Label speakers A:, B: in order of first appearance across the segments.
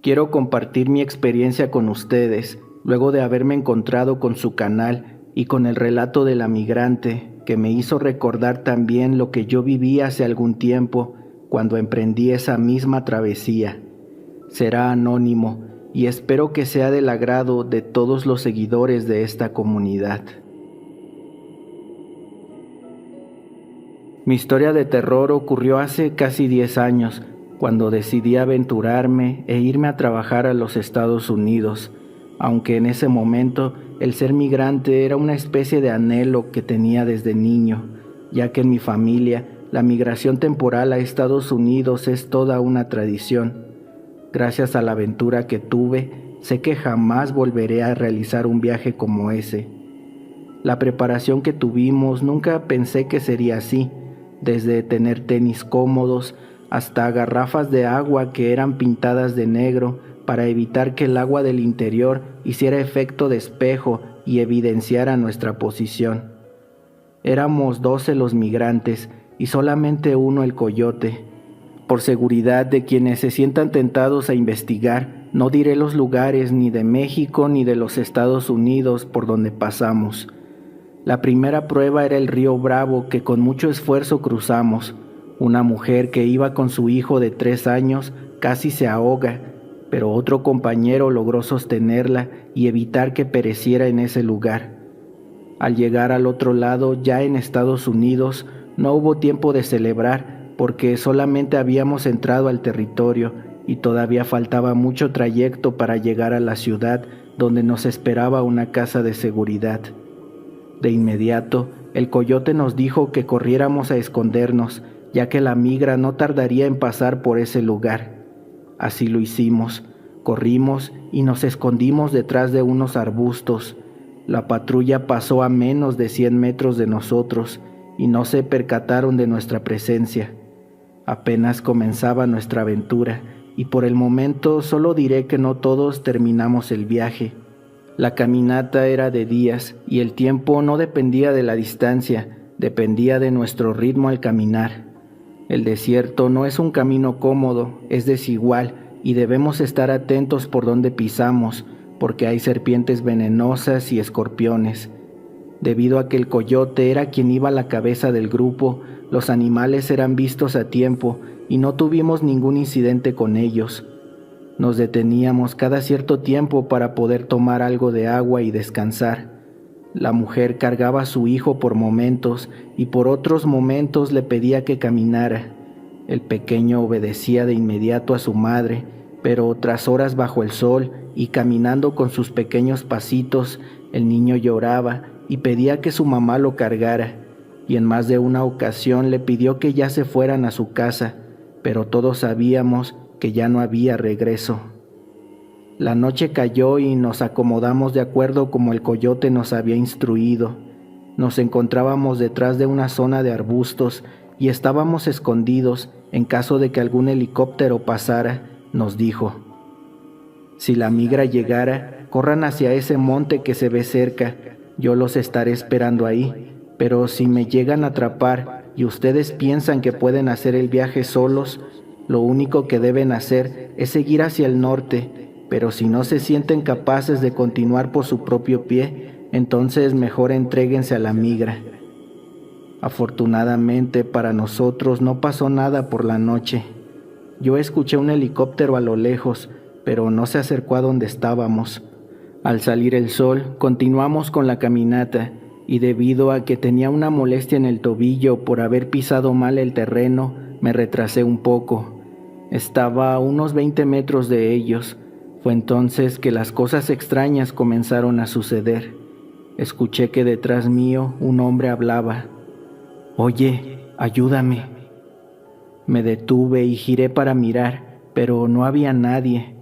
A: Quiero compartir mi experiencia con ustedes, luego de haberme encontrado con su canal y con el relato de la migrante, que me hizo recordar también lo que yo viví hace algún tiempo cuando emprendí esa misma travesía. Será anónimo y espero que sea del agrado de todos los seguidores de esta comunidad. Mi historia de terror ocurrió hace casi 10 años, cuando decidí aventurarme e irme a trabajar a los Estados Unidos, aunque en ese momento el ser migrante era una especie de anhelo que tenía desde niño, ya que en mi familia la migración temporal a Estados Unidos es toda una tradición. Gracias a la aventura que tuve, sé que jamás volveré a realizar un viaje como ese. La preparación que tuvimos nunca pensé que sería así, desde tener tenis cómodos hasta garrafas de agua que eran pintadas de negro para evitar que el agua del interior hiciera efecto de espejo y evidenciara nuestra posición. Éramos 12 los migrantes y solamente uno el coyote. Por seguridad de quienes se sientan tentados a investigar, no diré los lugares ni de México ni de los Estados Unidos por donde pasamos. La primera prueba era el río Bravo que con mucho esfuerzo cruzamos. Una mujer que iba con su hijo de 3 años casi se ahoga, pero otro compañero logró sostenerla y evitar que pereciera en ese lugar. Al llegar al otro lado, ya en Estados Unidos, no hubo tiempo de celebrar porque solamente habíamos entrado al territorio y todavía faltaba mucho trayecto para llegar a la ciudad donde nos esperaba una casa de seguridad. De inmediato, el coyote nos dijo que corriéramos a escondernos, ya que la migra no tardaría en pasar por ese lugar. Así lo hicimos, corrimos y nos escondimos detrás de unos arbustos. La patrulla pasó a menos de 100 metros de nosotros y no se percataron de nuestra presencia. Apenas comenzaba nuestra aventura y por el momento solo diré que no todos terminamos el viaje. La caminata era de días y el tiempo no dependía de la distancia, dependía de nuestro ritmo al caminar. El desierto no es un camino cómodo, es desigual y debemos estar atentos por donde pisamos, porque hay serpientes venenosas y escorpiones. Debido a que el coyote era quien iba a la cabeza del grupo, los animales eran vistos a tiempo y no tuvimos ningún incidente con ellos. Nos deteníamos cada cierto tiempo para poder tomar algo de agua y descansar. La mujer cargaba a su hijo por momentos y por otros momentos le pedía que caminara. El pequeño obedecía de inmediato a su madre, pero tras horas bajo el sol y caminando con sus pequeños pasitos, el niño lloraba y pedía que su mamá lo cargara, y en más de una ocasión le pidió que ya se fueran a su casa, pero todos sabíamos que ya no había regreso. La noche cayó y nos acomodamos de acuerdo como el coyote nos había instruido. Nos encontrábamos detrás de una zona de arbustos y estábamos escondidos en caso de que algún helicóptero pasara, nos dijo. Si la migra llegara, corran hacia ese monte que se ve cerca, yo los estaré esperando ahí, pero si me llegan a atrapar y ustedes piensan que pueden hacer el viaje solos, lo único que deben hacer es seguir hacia el norte, pero si no se sienten capaces de continuar por su propio pie, entonces mejor entréguense a la migra. Afortunadamente para nosotros no pasó nada por la noche. Yo escuché un helicóptero a lo lejos, pero no se acercó a donde estábamos. Al salir el sol, continuamos con la caminata, y debido a que tenía una molestia en el tobillo por haber pisado mal el terreno, me retrasé un poco. Estaba a unos 20 metros de ellos. Fue entonces que las cosas extrañas comenzaron a suceder. Escuché que detrás mío un hombre hablaba. «Oye, ayúdame». Me detuve y giré para mirar, pero no había nadie.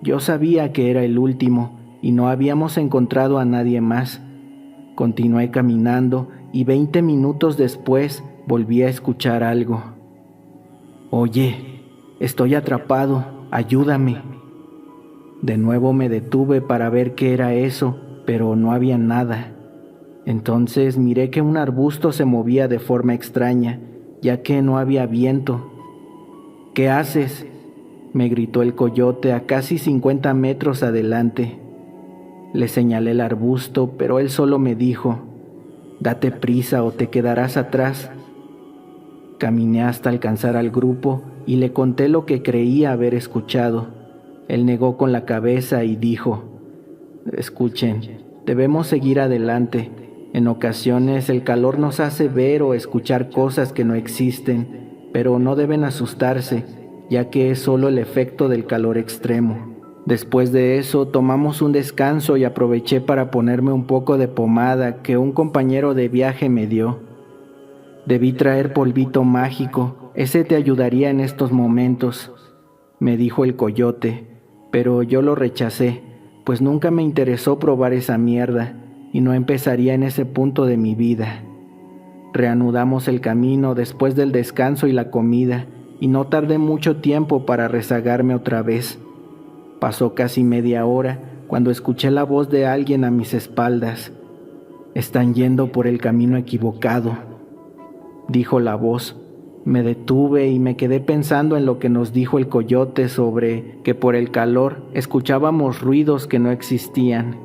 A: Yo sabía que era el último y no habíamos encontrado a nadie más. Continué caminando y 20 minutos después volví a escuchar algo. «Oye, estoy atrapado, ayúdame». De nuevo me detuve para ver qué era eso, pero no había nada. Entonces miré que un arbusto se movía de forma extraña, ya que no había viento. ¿Qué haces?, me gritó el coyote a casi 50 metros adelante. Le señalé el arbusto, pero él solo me dijo: «Date prisa o te quedarás atrás». Caminé hasta alcanzar al grupo y le conté lo que creía haber escuchado. Él negó con la cabeza y dijo: «Escuchen, debemos seguir adelante. En ocasiones el calor nos hace ver o escuchar cosas que no existen, pero no deben asustarse, ya que es solo el efecto del calor extremo». Después de eso tomamos un descanso y aproveché para ponerme un poco de pomada que un compañero de viaje me dio. «Debí traer polvito mágico, ese te ayudaría en estos momentos», me dijo el coyote, pero yo lo rechacé, pues nunca me interesó probar esa mierda y no empezaría en ese punto de mi vida. Reanudamos el camino después del descanso y la comida, y no tardé mucho tiempo para rezagarme otra vez. Pasó casi media hora cuando escuché la voz de alguien a mis espaldas. «Están yendo por el camino equivocado», dijo la voz. Me detuve y me quedé pensando en lo que nos dijo el coyote sobre que por el calor escuchábamos ruidos que no existían.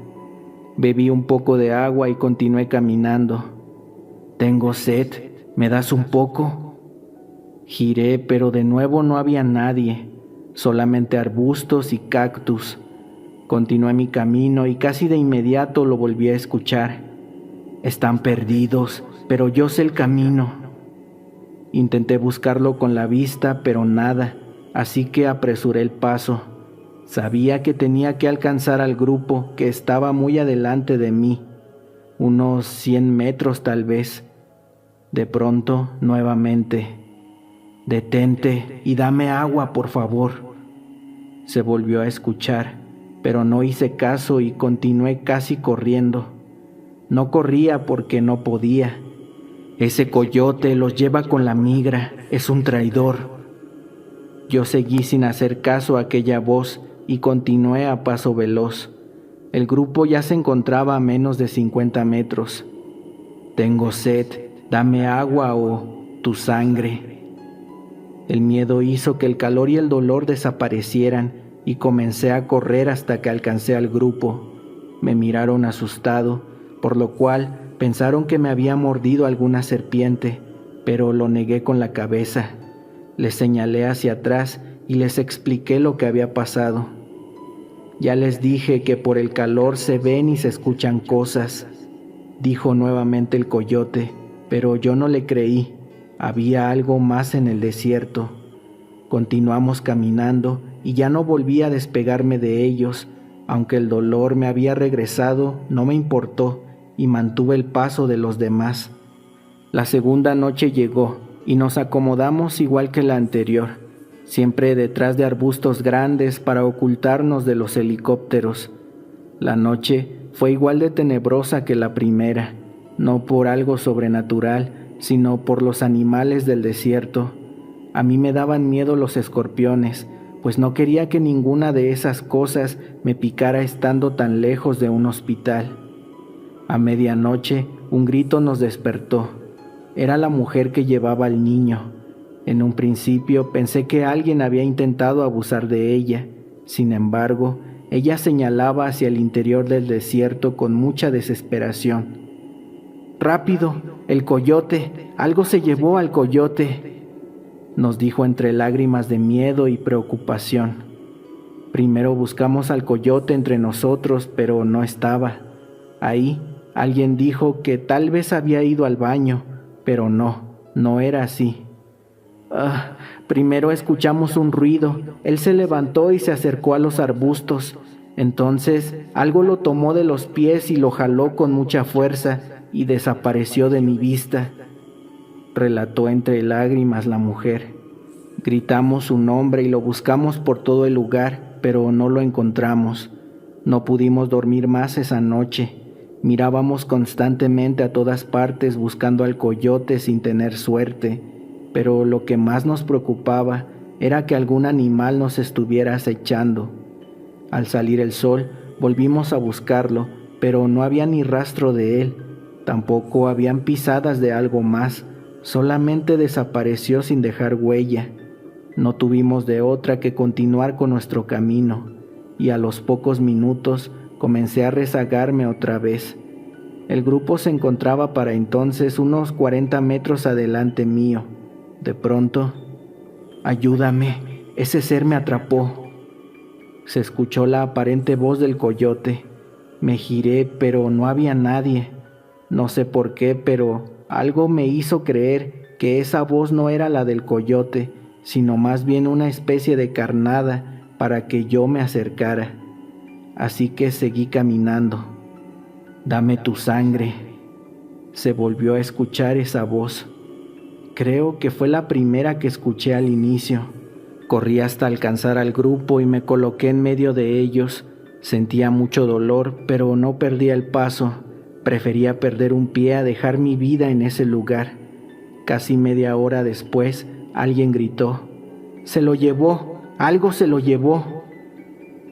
A: Bebí un poco de agua y continué caminando. «Tengo sed, ¿me das un poco?». Giré, pero de nuevo no había nadie, solamente arbustos y cactus. Continué mi camino y casi de inmediato lo volví a escuchar. «Están perdidos, pero yo sé el camino». Intenté buscarlo con la vista, pero nada, así que apresuré el paso. Sabía que tenía que alcanzar al grupo, que estaba muy adelante de mí, unos 100 metros tal vez. De pronto, nuevamente: «Detente y dame agua, por favor». Se volvió a escuchar, pero no hice caso y continué casi corriendo. No corría porque no podía. «Ese coyote los lleva con la migra, es un traidor». Yo seguí sin hacer caso a aquella voz y continué a paso veloz. El grupo ya se encontraba a menos de 50 metros. «Tengo sed, dame agua o tu sangre». El miedo hizo que el calor y el dolor desaparecieran y comencé a correr hasta que alcancé al grupo. Me miraron asustado, por lo cual pensaron que me había mordido alguna serpiente, pero lo negué con la cabeza. Les señalé hacia atrás y les expliqué lo que había pasado. «Ya les dije que por el calor se ven y se escuchan cosas», dijo nuevamente el coyote, pero yo no le creí. Había algo más en el desierto. Continuamos caminando y ya no volví a despegarme de ellos. Aunque el dolor me había regresado, no me importó y mantuve el paso de los demás. La segunda noche llegó y nos acomodamos igual que la anterior, siempre detrás de arbustos grandes para ocultarnos de los helicópteros. La noche fue igual de tenebrosa que la primera, no por algo sobrenatural, sino por los animales del desierto. A mí me daban miedo los escorpiones, pues no quería que ninguna de esas cosas me picara estando tan lejos de un hospital. A medianoche, un grito nos despertó. Era la mujer que llevaba al niño. En un principio pensé que alguien había intentado abusar de ella. Sin embargo, ella señalaba hacia el interior del desierto con mucha desesperación. «¡Rápido! ¡El coyote! ¡Algo se llevó al coyote!», nos dijo entre lágrimas de miedo y preocupación. Primero buscamos al coyote entre nosotros, pero no estaba. Ahí, alguien dijo que tal vez había ido al baño, pero no era así. Primero escuchamos un ruido. Él se levantó y se acercó a los arbustos. Entonces, algo lo tomó de los pies y lo jaló con mucha fuerza y desapareció de mi vista, relató entre lágrimas la mujer. Gritamos su nombre y lo buscamos por todo el lugar, pero no lo encontramos. No pudimos dormir más esa noche. Mirábamos constantemente a todas partes buscando al coyote sin tener suerte, pero lo que más nos preocupaba era que algún animal nos estuviera acechando. Al salir el sol, volvimos a buscarlo, pero no había ni rastro de él. Tampoco habían pisadas de algo más, solamente desapareció sin dejar huella. No tuvimos de otra que continuar con nuestro camino, y a los pocos minutos comencé a rezagarme otra vez. El grupo se encontraba para entonces unos 40 metros adelante mío. De pronto, «Ayúdame, ese ser me atrapó». Se escuchó la aparente voz del coyote. Me giré, pero no había nadie. No sé por qué, pero algo me hizo creer que esa voz no era la del coyote, sino más bien una especie de carnada para que yo me acercara. Así que seguí caminando. «Dame tu sangre». Se volvió a escuchar esa voz. Creo que fue la primera que escuché al inicio. Corrí hasta alcanzar al grupo y me coloqué en medio de ellos. Sentía mucho dolor, pero no perdía el paso. Prefería perder un pie a dejar mi vida en ese lugar. Casi media hora después, alguien gritó: «¡Se lo llevó! ¡Algo se lo llevó!».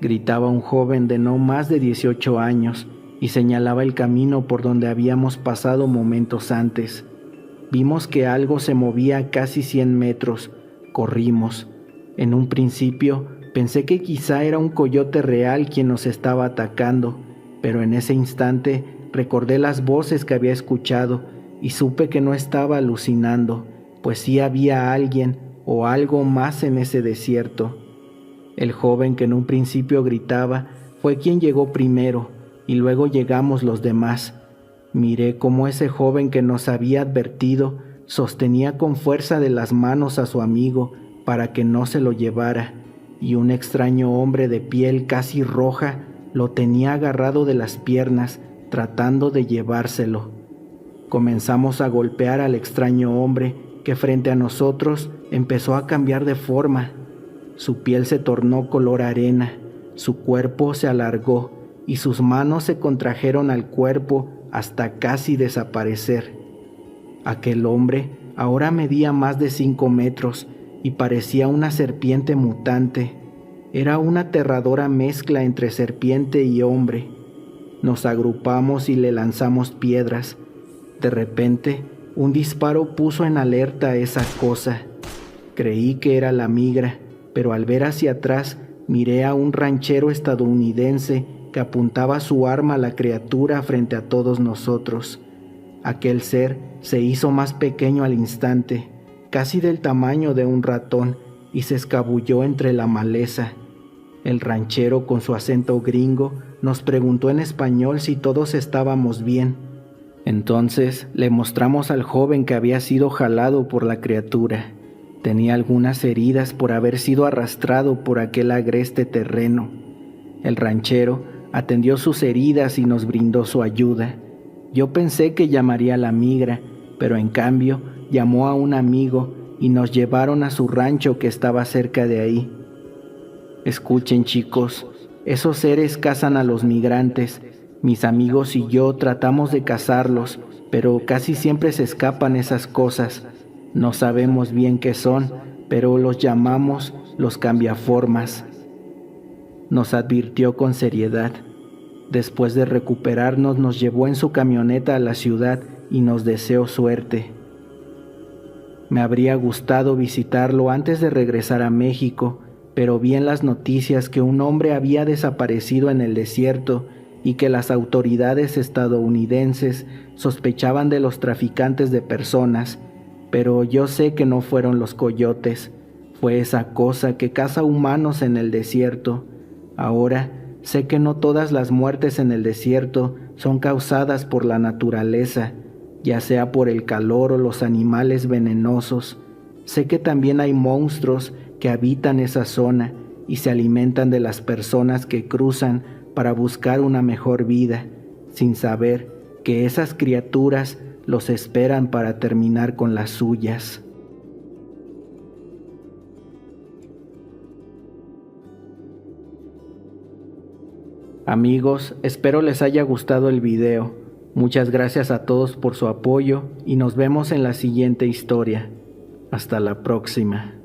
A: Gritaba un joven de no más de 18 años y señalaba el camino por donde habíamos pasado momentos antes. Vimos que algo se movía a casi 100 metros. Corrimos. En un principio pensé que quizá era un coyote real quien nos estaba atacando, pero en ese instante recordé las voces que había escuchado y supe que no estaba alucinando, pues sí había alguien o algo más en ese desierto. El joven que en un principio gritaba fue quien llegó primero y luego llegamos los demás. Miré cómo ese joven que nos había advertido sostenía con fuerza de las manos a su amigo para que no se lo llevara, y un extraño hombre de piel casi roja lo tenía agarrado de las piernas tratando de llevárselo. Comenzamos a golpear al extraño hombre que frente a nosotros empezó a cambiar de forma. Su piel se tornó color arena, su cuerpo se alargó y sus manos se contrajeron al cuerpo hasta casi desaparecer. Aquel hombre ahora medía más de 5 metros y parecía una serpiente mutante. Era una aterradora mezcla entre serpiente y hombre. Nos agrupamos y le lanzamos piedras. De repente, un disparo puso en alerta a esa cosa. Creí que era la migra, pero al ver hacia atrás miré a un ranchero estadounidense que apuntaba su arma a la criatura frente a todos nosotros. Aquel ser se hizo más pequeño al instante, casi del tamaño de un ratón, y se escabulló entre la maleza. El ranchero, con su acento gringo, nos preguntó en español si todos estábamos bien. Entonces le mostramos al joven que había sido jalado por la criatura. Tenía algunas heridas por haber sido arrastrado por aquel agreste terreno. El ranchero atendió sus heridas y nos brindó su ayuda. Yo pensé que llamaría a la migra, pero en cambio llamó a un amigo y nos llevaron a su rancho que estaba cerca de ahí. Escuchen, chicos, esos seres cazan a los migrantes. Mis amigos y yo tratamos de cazarlos, pero casi siempre se escapan esas cosas. No sabemos bien qué son, pero los llamamos los cambiaformas. Nos advirtió con seriedad. Después de recuperarnos, nos llevó en su camioneta a la ciudad y nos deseó suerte. Me habría gustado visitarlo antes de regresar a México, pero vi en las noticias que un hombre había desaparecido en el desierto y que las autoridades estadounidenses sospechaban de los traficantes de personas, pero yo sé que no fueron los coyotes, fue esa cosa que caza humanos en el desierto. Ahora sé que no todas las muertes en el desierto son causadas por la naturaleza, ya sea por el calor o los animales venenosos. Sé que también hay monstruos que habitan esa zona y se alimentan de las personas que cruzan para buscar una mejor vida, sin saber que esas criaturas los esperan para terminar con las suyas. Amigos, espero les haya gustado el video. Muchas gracias a todos por su apoyo y nos vemos en la siguiente historia. Hasta la próxima.